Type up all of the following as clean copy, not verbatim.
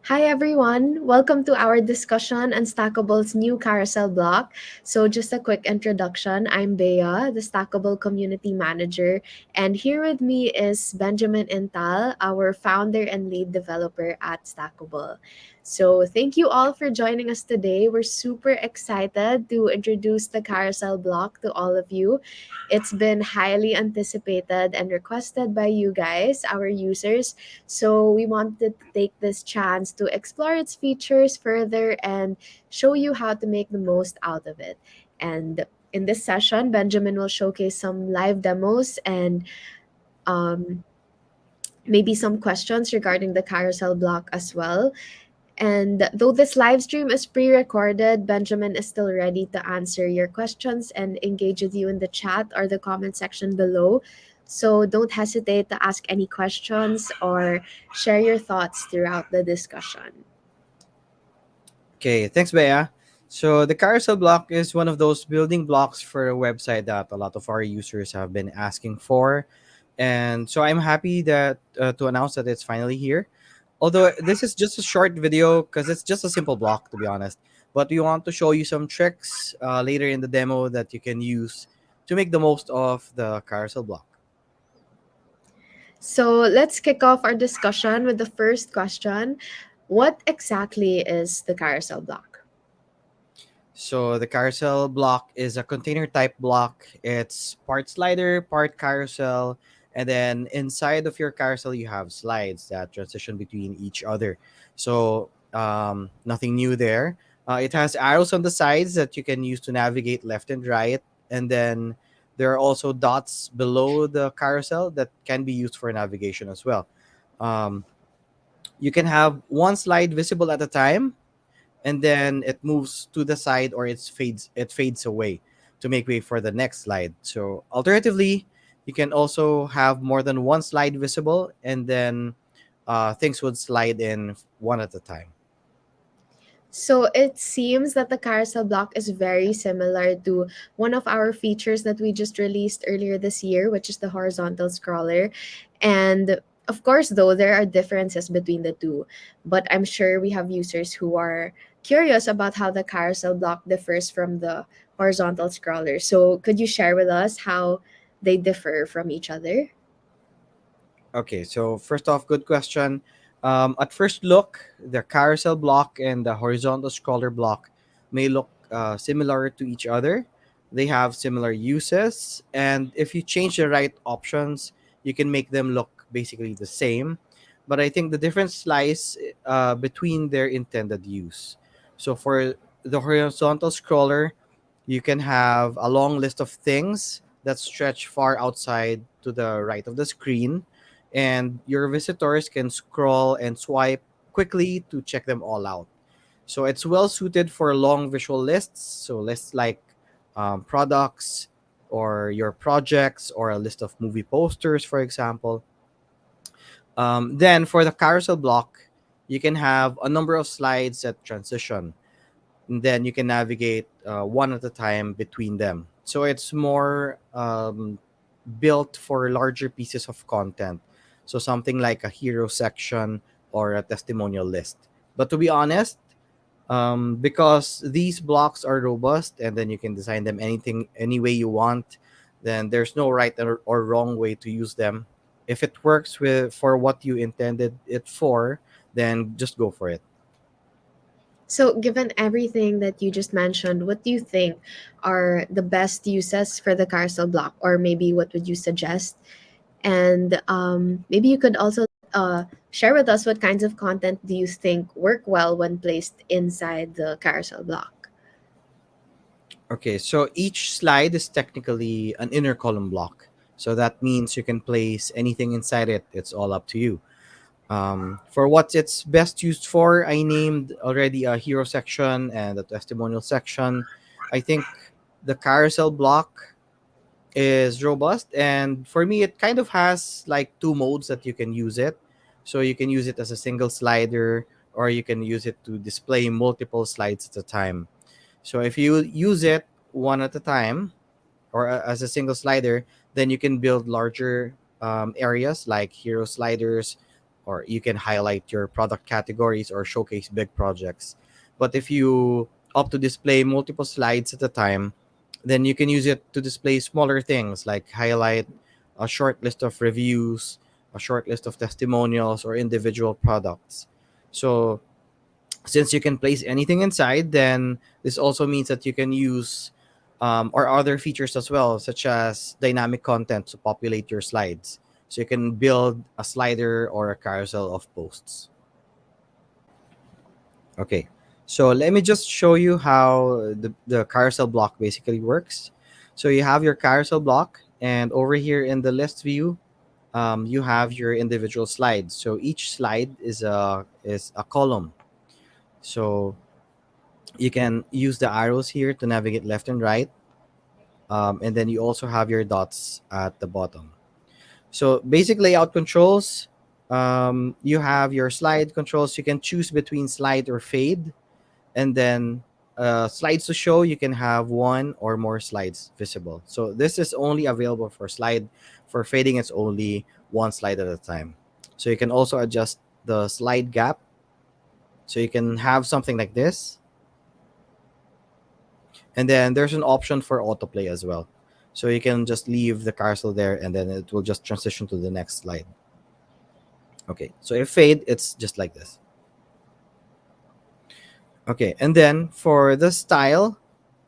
Hi everyone, welcome to our discussion on Stackable's new carousel block. So, just a quick introduction. I'm Bea, the Stackable Community Manager, and here with me is Benjamin Intal, our founder and lead developer at Stackable. So, thank you all for joining us today. We're super excited to introduce the carousel block to all of you. It's been highly anticipated and requested by you guys, our users. So we wanted to take this chance to explore its features further and show you how to make the most out of it. And in this session, Benjamin will showcase some live demos and um, maybe some questions regarding the carousel block as well. And though this live stream is pre recorded, Benjamin is still ready to answer your questions and engage with you in the chat or the comment section below. So don't hesitate to ask any questions or share your thoughts throughout the discussion. Okay, thanks, Bea. So the carousel block is one of those building blocks for a website that a lot of our users have been asking for, and so I'm happy that to announce that it's finally here. Although this is just a short video because it's just a simple block, to be honest. But we want to show you some tricks later in the demo that you can use to make the most of the carousel block. So let's kick off our discussion with the first question. What exactly is the carousel block? So the carousel block is a container type block. It's part slider, part carousel, and then inside of your carousel you have slides that transition between each other. So nothing new there. It has arrows on the sides that you can use to navigate left and right, and then there are also dots below the carousel that can be used for navigation as well. Um, you can have one slide visible at a time, and then it moves to the side or it fades away to make way for the next slide. So alternatively, you can also have more than one slide visible, and then things would slide in one at a time. So it seems that the carousel block is very similar to one of our features that we just released earlier this year, which is the horizontal scroller. And of course, though, there are differences between the two. But I'm sure we have users who are curious about how the carousel block differs from the horizontal scroller. So could you share with us how they differ from each other? Okay, so first off, good question. At first look, the carousel block and the horizontal scroller block may look similar to each other. They have similar uses, and if you change the right options, you can make them look basically the same. But I think the difference lies between their intended use. So for the horizontal scroller, you can have a long list of things that stretch far outside to the right of the screen, and your visitors can scroll and swipe quickly to check them all out. So it's well suited for long visual lists. So lists like products or your projects or a list of movie posters, for example. Then for the carousel block, you can have a number of slides that transition, and then you can navigate one at a time between them. So it's more built for larger pieces of content. So something like a hero section or a testimonial list. But to be honest, because these blocks are robust and then you can design them anything any way you want, then there's no right or wrong way to use them. If it works with for what you intended it for, then just go for it. So, given everything that you just mentioned, what do you think are the best uses for the carousel block, or maybe what would you suggest? And maybe you could also share with us what kinds of content do you think work well when placed inside the carousel block. Okay, so each slide is technically an inner column block. So that means you can place anything inside it. It's all up to you. For what it's best used for, I named already a hero section and a testimonial section. I think the carousel block is robust, and for me, it kind of has like two modes that you can use it. So you can use it as a single slider, or you can use it to display multiple slides at a time. So if you use it one at a time or as a single slider, then you can build larger areas like hero sliders, or you can highlight your product categories or showcase big projects. But if you opt to display multiple slides at a time, then you can use it to display smaller things like highlight a short list of reviews, a short list of testimonials, or individual products. So since you can place anything inside, then this also means that you can use or other features as well, such as dynamic content to populate your slides. So you can build a slider or a carousel of posts. Okay, so let me just show you how the carousel block basically works. So you have your carousel block, and over here in the list view, you have your individual slides. So each slide is a column. So you can use the arrows here to navigate left and right, and then you also have your dots at the bottom. So basic layout controls, you have your slide controls. You can choose between slide or fade, and then slides to show, you can have one or more slides visible. So this is only available for slide. For fading, it's only one slide at a time. So you can also adjust the slide gap. So you can have something like this, and then there's an option for autoplay as well. So you can just leave the carousel there, and then it will just transition to the next slide. Okay, so if fade, it's just like this. Okay, and then for the style,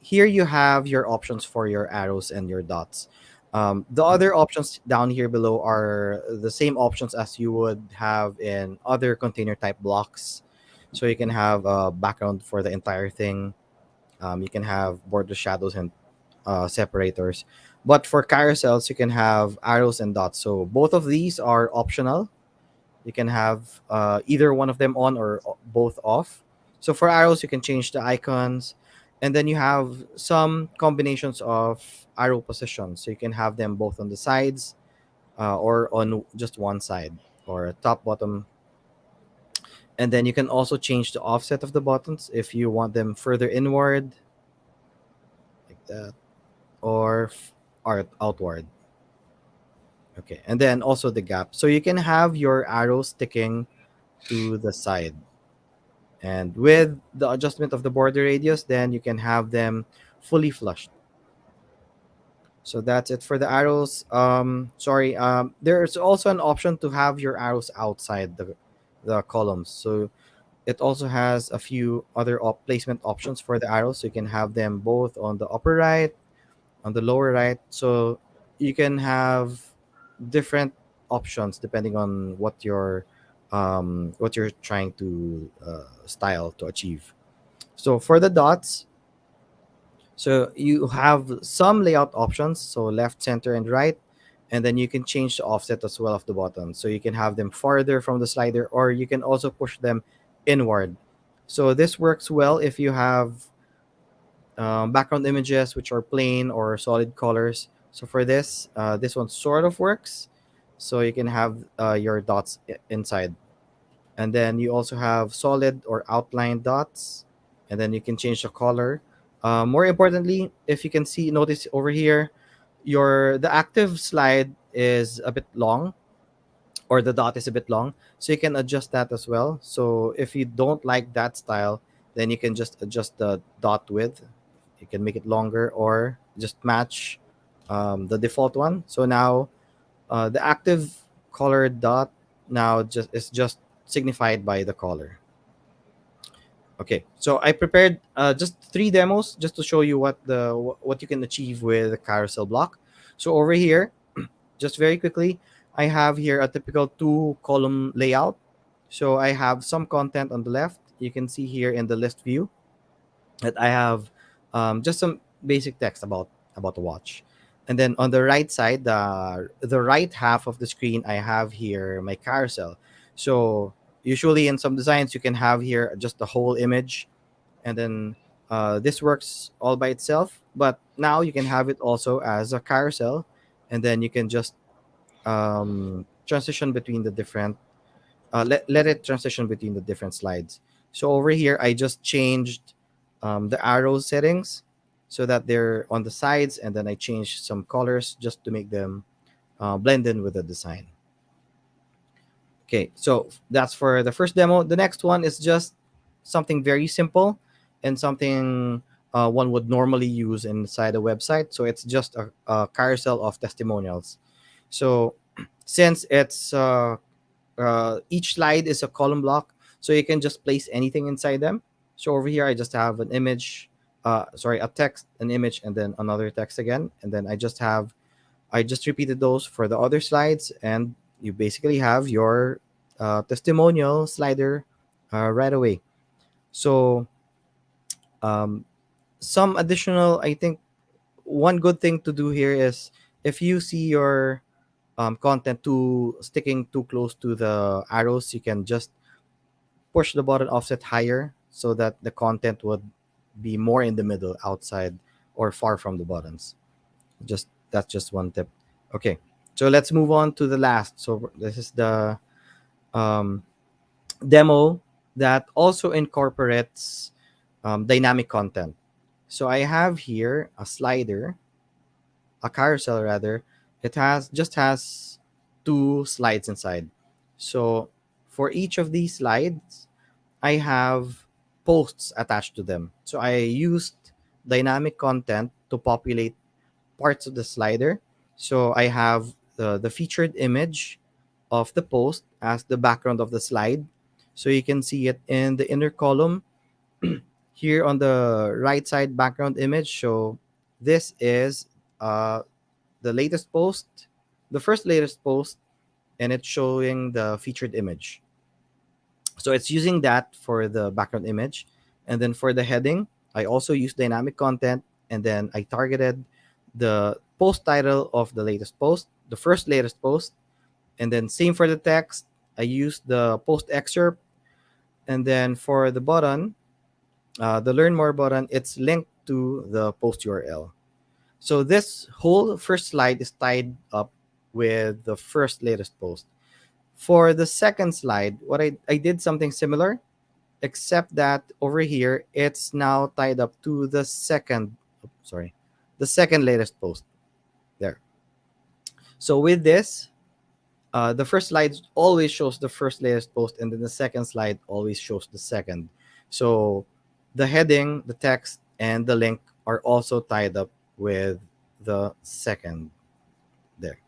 here you have your options for your arrows and your dots. The other options down here below are the same options as you would have in other container type blocks. So you can have a background for the entire thing. You can have border shadows and separators. But for carousels, you can have arrows and dots. So both of these are optional. You can have either one of them on or both off. So for arrows, you can change the icons, and then you have some combinations of arrow positions. So you can have them both on the sides or on just one side or top, bottom. And then you can also change the offset of the buttons if you want them further inward, like that, or outward. Okay, and then also the gap. So you can have your arrows sticking to the side. And with the adjustment of the border radius, then you can have them fully flushed. So that's it for the arrows. Sorry. There's also an option to have your arrows outside the columns. So it also has a few other placement options for the arrows. So you can have them both on the upper right, on the lower right. So you can have different options depending on what you're trying to style to achieve. So for the dots, so you have some layout options, so left, center, and right, and then you can change the offset as well of the buttons. So you can have them farther from the slider, or you can also push them inward. So this works well if you have background images which are plain or solid colors. So for this one sort of works. So you can have your dots inside, and then you also have solid or outline dots, and then you can change the color. More importantly, if you can see, notice over here, the active slide is a bit long, or the dot is a bit long, so you can adjust that as well. So if you don't like that style, then you can just adjust the dot width. You can make it longer or just match the default one. So now the active colored dot now just is just signified by the color. Okay, so I prepared just three demos just to show you what you can achieve with the carousel block. So over here, just very quickly, I have here a typical two column layout. So I have some content on the left. You can see here in the list view that I have just some basic text about the watch. And then on the right side, the right half of the screen, I have here my carousel. So usually in some designs, you can have here just the whole image, and then this works all by itself. But now you can have it also as a carousel, and then you can just transition between the different let it transition between the different slides. So over here, I just changed the arrow settings so that they're on the sides, and then I changed some colors just to make them blend in with the design. Okay, so that's for the first demo. The next one is just something very simple and something one would normally use inside a website. So it's just a carousel of testimonials. So since it's each slide is a column block, so you can just place anything inside them. So over here, I just have an image, sorry, a text, an image, and then another text again, and then I just repeated those for the other slides, and you basically have your testimonial slider right away. So um, some additional, I think, one good thing to do here is if you see your content too sticking too close to the arrows, you can just push the button offset higher so that the content would be more in the middle, outside, or far from the buttons. Just that's just one tip. Okay, so let's move on to the last. So this is the um, demo that also incorporates dynamic content. So I have here a slider, a carousel rather. It has two slides inside. So for each of these slides, I have posts attached to them. So I used dynamic content to populate parts of the slider. So I have the featured image of the post as the background of the slide. So you can see it in the inner column here on the right side background image. So this is the latest post, the first latest post, and it's showing the featured image. So it's using that for the background image. And then for the heading, I also use dynamic content, and then I targeted the post title of the latest post, the first latest post. And then same for the text, I used the post excerpt. And then for the button, the learn more button, it's linked to the post URL. So this whole first slide is tied up with the first latest post. For the second slide, I did something similar, except that over here it's now tied up to the second, sorry, the second latest post there. So with this, the first slide always shows the first latest post, and then the second slide always shows the second. So the heading, the text, and the link are also tied up with the second there.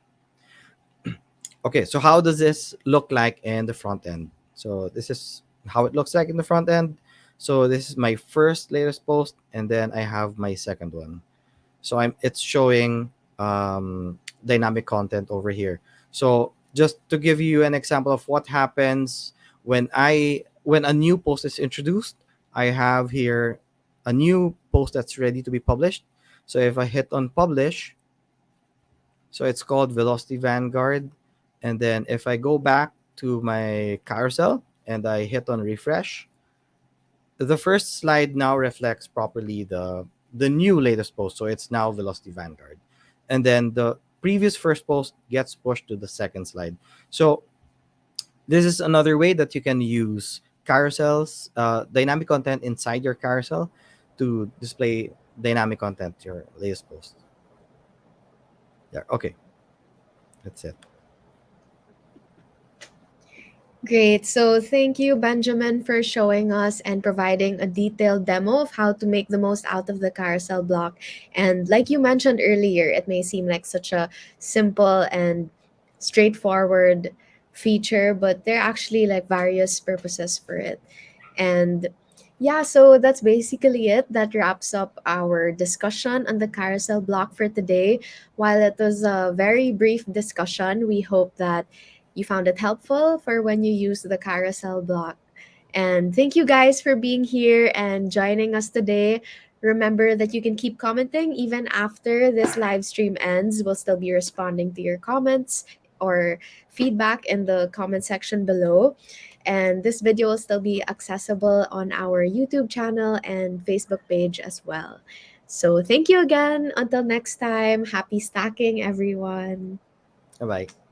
Okay, so how does this look like in the front end? So this is how it looks like in the front end. So this is my first latest post, and then I have my second one. So it's showing dynamic content over here. So just to give you an example of what happens when a new post is introduced, I have here a new post that's ready to be published. So if I hit on publish, so it's called Velocity Vanguard. And then if I go back to my carousel and I hit on refresh, the first slide now reflects properly the new latest post. So it's now Velocity Vanguard. And then the previous first post gets pushed to the second slide. So this is another way that you can use carousels, dynamic content inside your carousel to display dynamic content to your latest post. Yeah, okay, that's it. Great. So thank you, Benjamin, for showing us and providing a detailed demo of how to make the most out of the carousel block. And like you mentioned earlier, it may seem like such a simple and straightforward feature, but there are actually like various purposes for it. And yeah, so that's basically it. That wraps up our discussion on the carousel block for today. While it was a very brief discussion, we hope that you found it helpful for when you use the carousel block. And thank you guys for being here and joining us today. Remember that you can keep commenting even after this live stream ends. We'll still be responding to your comments or feedback in the comment section below. And this video will still be accessible on our YouTube channel and Facebook page as well. So thank you again. Until next time, happy stacking, everyone. Bye bye.